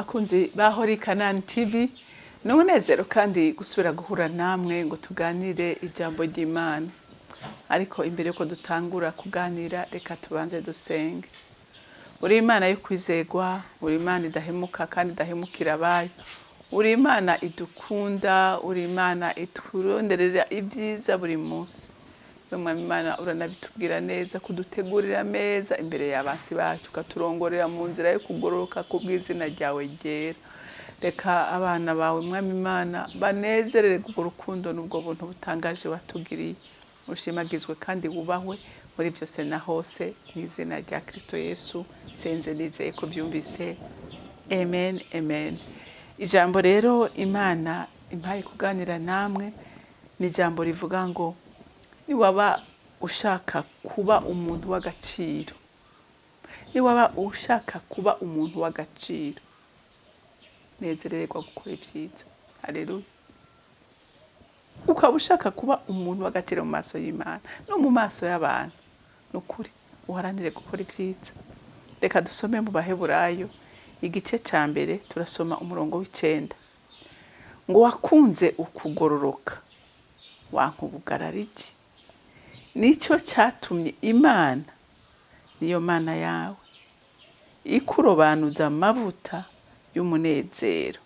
bakunzi bahori CANAAN TV n'umunezero kandi gusubira guhura namwe ngo tuganire ijambo ry'Imana. Ariko imbere yuko dutangura kuganira reka tubanze dusenge. Uri Imana yo kwizegwa, uri Imana idahemuka kandi idahemukira abayo. Uri Imana idukunda, uri Imana ituronderera ibyiza buri munsi. Mwami Imana uranabitubwira neza kudutegurira meza imbere y'abansi bacu, katurongorera mu nzira yo kugororoka kubw'izina ryawe ryera. Reka abana bawe Mwami Imana banezerere kuko rukundo n'ubwo buntu butangaje watugiriye. Ushimagizwe kandi wubahwe muri byose na hose mu izina rya Kristo Yesu. Senze nizeye ko byumvise. Amen, amen. Ijambo rero Imana impaye kuganira namwe ni ijambo rivuga ngo ni waba ushaka kuba umuntu w'agaciro. Ni waba ushaka kuba umuntu w'agaciro. Nezererwa gukora ibyiza. Haleluya. Ukaba ushaka kuba umuntu w'agaciro mu maso y'Imana no mu maso y'abantu. Nukuri uharanire gukora ibyiza. Reka dusome mu Baheburayo igice ca mbere turasoma umurongo w'9. Ngo wakunze ukugororoka wankubugarara iki? Nico cyatumye Imana niyo Mana yawe ikurobanuza amavuta y'umunezero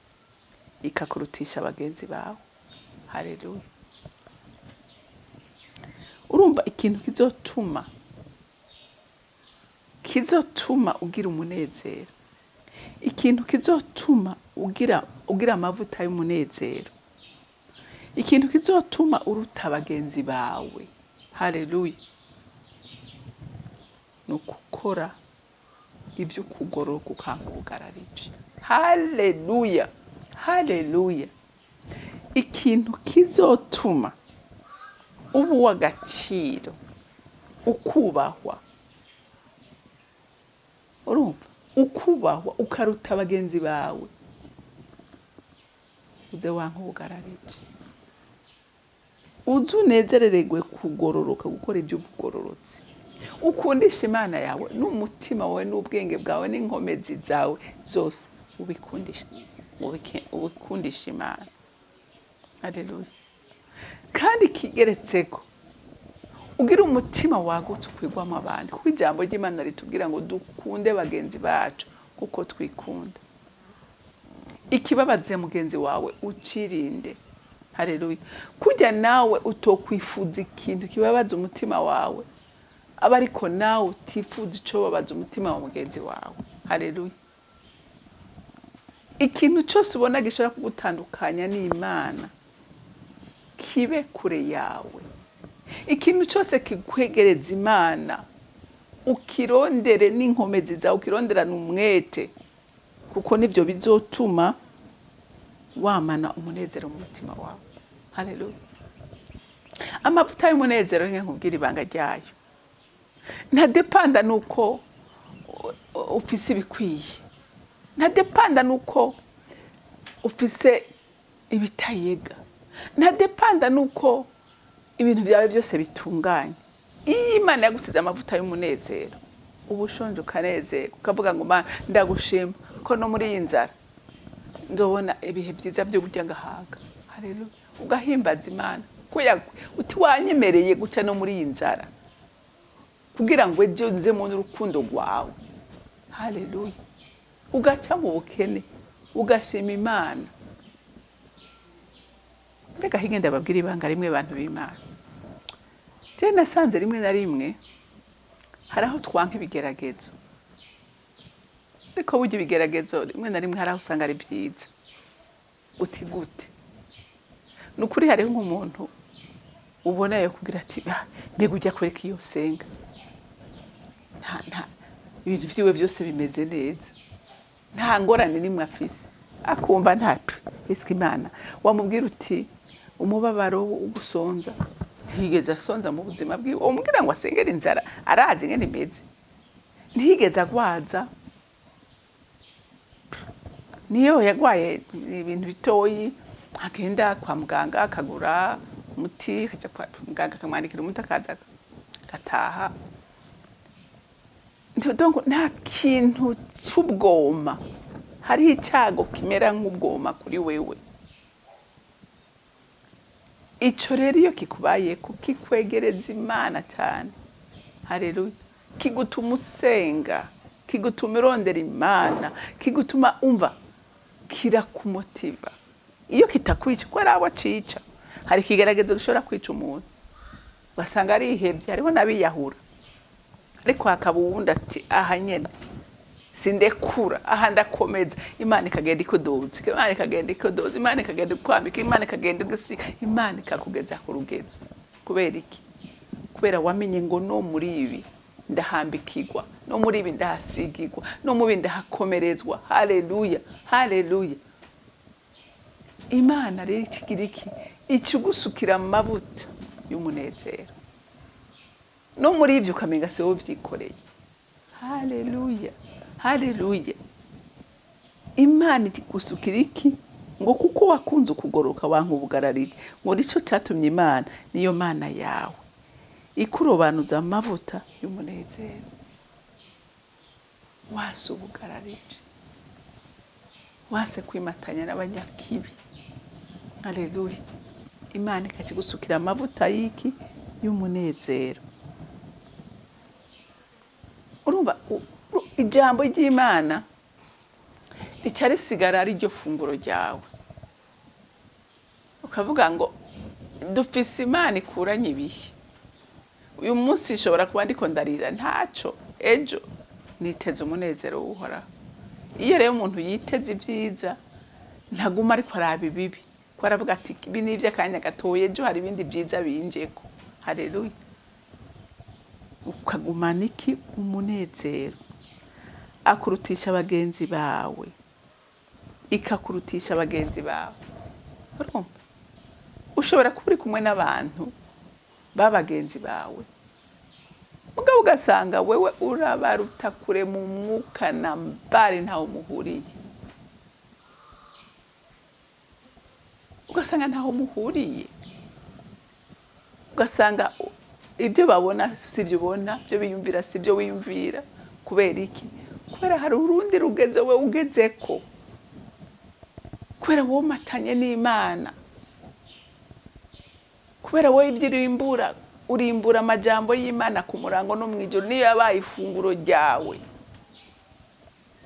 ikakurutisha abagenzi bawe. Haleluya. Urumva ikintu kizotuma ugira umunezero, ikintu kizotuma ugira amavuta y'umunezero, ikintu kizotuma uruta abagenzi bawe. Haleluya. Nukukora ibyo kugororoka ukankubugararije. Haleluya. Haleluya. Ikintu kizotuma uba uw'agaciro, ukubahwa. Urumva? Ukubahwa ukaruta abagenzi bawe. Uze wankubugararije. Uzu nezereregwe kugororoka, gukora ibyo kugororotse. Ukundisha Imana yawe n'umutima wawe n'ubwenge bwawe n'inkomezi zawe zose ubikundisha Imana. Haleluya. Kandi kigeretseko ugira umutima wagutse ukwigwamo abandi, kuko ijambo ry'Imana ritubwira ngo dukunde bagenzi bacu kuko twikunda. Ikibabaze mugenzi wawe ucirinde. Haleluya. Kujya nawe utokwifuza ikintu kibabaza umutima wawe, aba ariko nawe utifuza ico babaza umutima wa mugenzi wawe. Haleluya. Ikintu cyose ubona gishobora kugutandukanya n'Imana kibe kure yawe. Ikintu cyose kikwegereza Imana ukirondere n'inkomezi zawe, ukironderana umwete, kuko nivyo bizotuma wamana umunezero mu mutima wawe. Haleluya. Amavuta y'umunezero nkubwira ibanga ryayo ntadepanda nuko ufise ibikwiye, ntadepanda nuko ufise ibitayega, ntadepanda nuko ibintu byawe byose bitunganye. Imana yagusize amavuta y'umunezero, ubushonje ukanezerwa ukavuga ngo Mana ndagushima ko no muri iyi nzara ndobona ibihe byiza byo kurya ngahaga. Haleluya. Ugahimbaza Imana uti wanyemereye guca no muri iyi nzara kugira ngo ejo nze mu rukundo rwawe. Haleluya. Ugaca mu bukene ugashima Imana. Mbega higenda babwira ibanga rimwe abantu b'Imana. Je nasanze rimwe na rimwe haraho twanka ibigeragezo, ariko burya ibigeragezo rimwe na rimwe haraho usanga ari byiza. Uti gute? Nukuri hariho nk'umuntu ubona yo kugira ati mbega ujya kureka iyo senga, nta ibintu vyiwe byose bimeze neza, nta ngorane nimwe afise, akumva nta iski Imana wamubwira uti umubabaro ugusonza ntihigeze asonza mu buzima bwiwe, umubwira ngo asengera inzara arazi ngene imeze, ntihigeze agwaza. Niyo yagwaye ibintu bitoyi agenda kwa muganga akagura umuti, akaja kwa muganga akamwandikira umuti akaza gataha. Donc nta kintu cy'ubwoma hariho icyago kimera nk'ubwoma kuri wewe. Ico rero iyo kikubaye kikwegereza Imana cyane, haleluya, kigutuma usenga, kigutuma urondera Imana, kigutuma umva kirakumotiva. Iyo kitakwica ko ari abo cica, hari kigerageza gushora kwica umuntu, basanga ari ihebye, hariho nabiyahura, ariko hakaba uwundi ati aha nyene sindekura, aha ndakomeza, Imana ikagenda ikuduza, Imana ikagenda ikuduza, Imana ikagenda kwambika, Imana ikagenda gusiga, Imana ikakugeza ku rugezo. Kubera iki? Kubera wamenye ngo no muri ibi ndahambikirwa, no muri ibi ndahasigirwa, no mu bindi ndahakomerezwa. Haleluya, haleluya. Imana rero ikigira iki? Ikigusukira amavuta y'umunezero, no muri ibyo ukamenga se wowe vyikoreye. Haleluya, haleluya. Imana igusukira iki? Ngo kuko wakunze ukugoroka wanka ubugararire, ngo nico cyatumye Imana niyo Mana yawe ikurobanuza amavuta y'umunezero. Wase ubugararire, wase kwimatanya n'abanyakibi. Haleluya. Imana ikakigusukira amavuta y'iki? Y'umunezero. Urumva ijambo ry'Imana rica risigara ari ryo funguro ryawe, ukavuga ngo dufise Imana ikuranye ibihe. Uyu munsi nshobora kuba ndiko ndarira, ntaco, ejo niteze umunezero w'Uhoraho. Iyo rero umuntu yiteze ibyiza, ntaguma ariko araba ibibi, ko aravuga ati ibi ni ivy'akanya gatoye, ejo hari ibindi byiza binjeko. Haleluya. Ukagumana iki? Umunezero. Akurutisha bagenzi bawe, ikakurutisha bagenzi bawe. Urumva? Ushobora kuba uri kumwe n'abantu babagenzi bawe, mugabo ugasanga wewe urabaruta kure mu mwuka na mbari ntaho muhuriye. Ugasanga ntaho muhuriye, ugasanga ibyo babona sivyo ubona, byo biyumvira sivyo wiyumvira. Kubera iki? Kubera hari urundi rugeze we ugezeko, kubera wowe matanye n'Imana, kubera wowe ibyirimbura urimbura amajambo y'Imana ku murango no mwijoro, niyo yabaye ifunguro ryawe.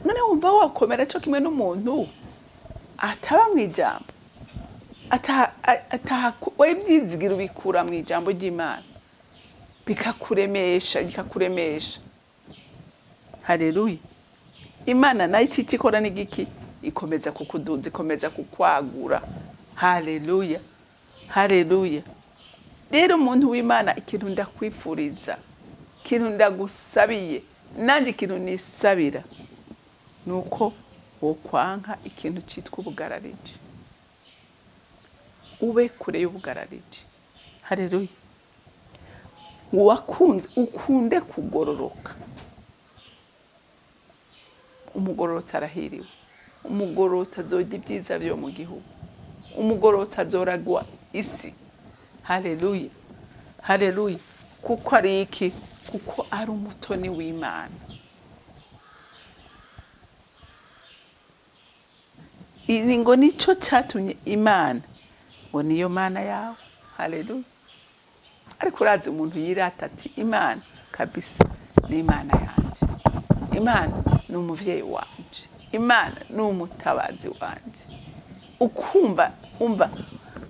None wumva wakomera cyo kimwe n'umuntu ataba mu ijambo, we ibyizigira ubikura mu ijambo ry'Imana, bikakuremesha, bikakuremesha. Haleluya. Imana nayo iki ikora n'igiki? Ikomeza kukuduza, ikomeza kukwagura. Haleluya, haleluya. Rero umuntu w'Imana, ikintu ndakwifuriza, ikintu ndagusabiye, nanjye ikintu nisabira, nuko wokwanka ikintu cyitwa ubugararije, ube kure y'ubugararije. Haleluya. Ukunde kugororoka. Umugororotsi arahiriwe. Umugororotsi azorya ibyiza byo mu gihugu. Umugororotsi azoragwa isi. Haleluya, haleluya. Kuko ari iki? Kuko ari umutoni w'Imana. Iri ngo nico cyatumye Imana ngo niyo Mana yawe. Haleluya. Ariko urazi umuntu yirata ati Imana kabisa ni Imana yanje, Imana ni umuvyeyi wanje, Imana ni umutabazi wanje. Ukumva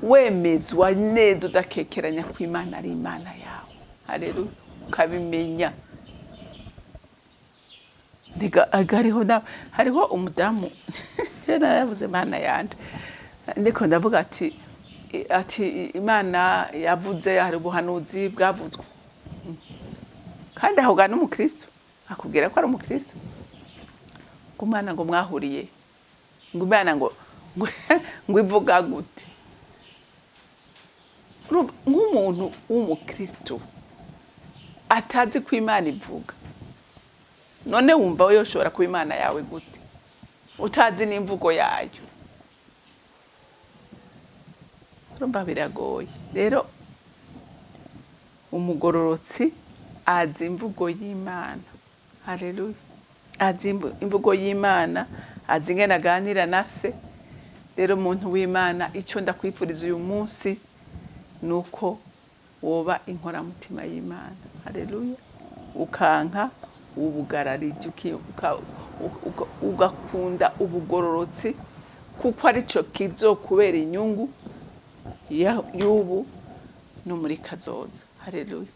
wemezwa neza udakekeranya ko Imana ari Imana yawe. Haleluya. Ukabimenya. Ndiga agariho hariho umudamu cyane yavuze Imana yanje, ndiko ndavuga ati Imana yavuze, hari ubuhanuzi bwavuzwe, kandi aho gana umukristo akubwira ko ari umukristo, ngo Imana ngo mwahuriye, ngo Imana ngo ivuga gute? Nk'umuntu w'umukristo atazi ko Imana ivuga, none wumva we yoshobora kuba Imana yawe gute utazi n'imvugo yayo? Urumva biragoye. Rero umugororotsi azi imvugo y'Imana. Haleluya. azi imvugo y'Imana, azi ingene aganira na se. Rero muntu w'Imana, icyo ndakwifuriza uyu munsi nuko woba inkoramutima y'Imana. Haleluya. Ukanka ubugarariji, ugakunda ubugororotsi, kuko arico kizokubera inyungu y'ubu no muri kazoza. Haleluya.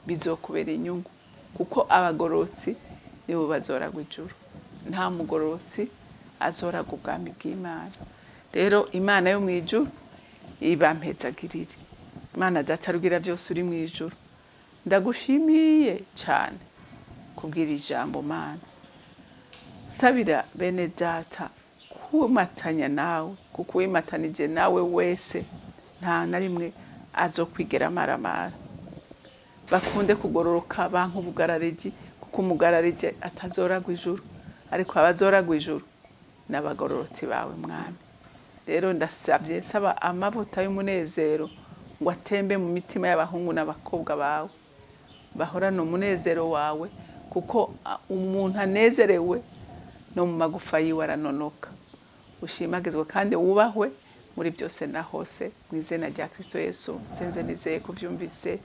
Bizokubera inyungu, kuko abagororotsi nibo bazoragwa ijuru, nta mugororotsi azoragwa ubwami bw'Imana. Rero Imana yo mwijuru ibampezagirire. Imana data rugira byose uri mwijuru, ndagushimiye cyane kubwira ijambo Mana. Sabira bene data kumatanya nawe, kuko wimatanije nawe wese nta na rimwe azokwigera maramara. Bakunde kugororoka, banka ubugarariji, kuko umugarariji atazoragwa ijuru, ariko abazoragwa ijuru n'abagororotsi bawe Mwami. Rero ndasabye, saba amavuta y'umunezero ngo atembe mu mitima y'abahungu n'abakobwa bawe, bahorana umunezero wawe, kuko umuntu anezerewe no mu magufa yiwe aranonoka. Ushimagizwe kandi wubahwe muri byose na hose, mu izina rya Kristo Yesu senze nizeye kuvyumvise.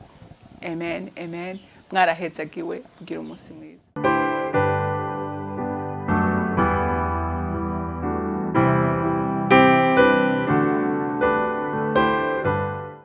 Amen, amen. Mwarahezagiwe, kugira umunsi mwiza.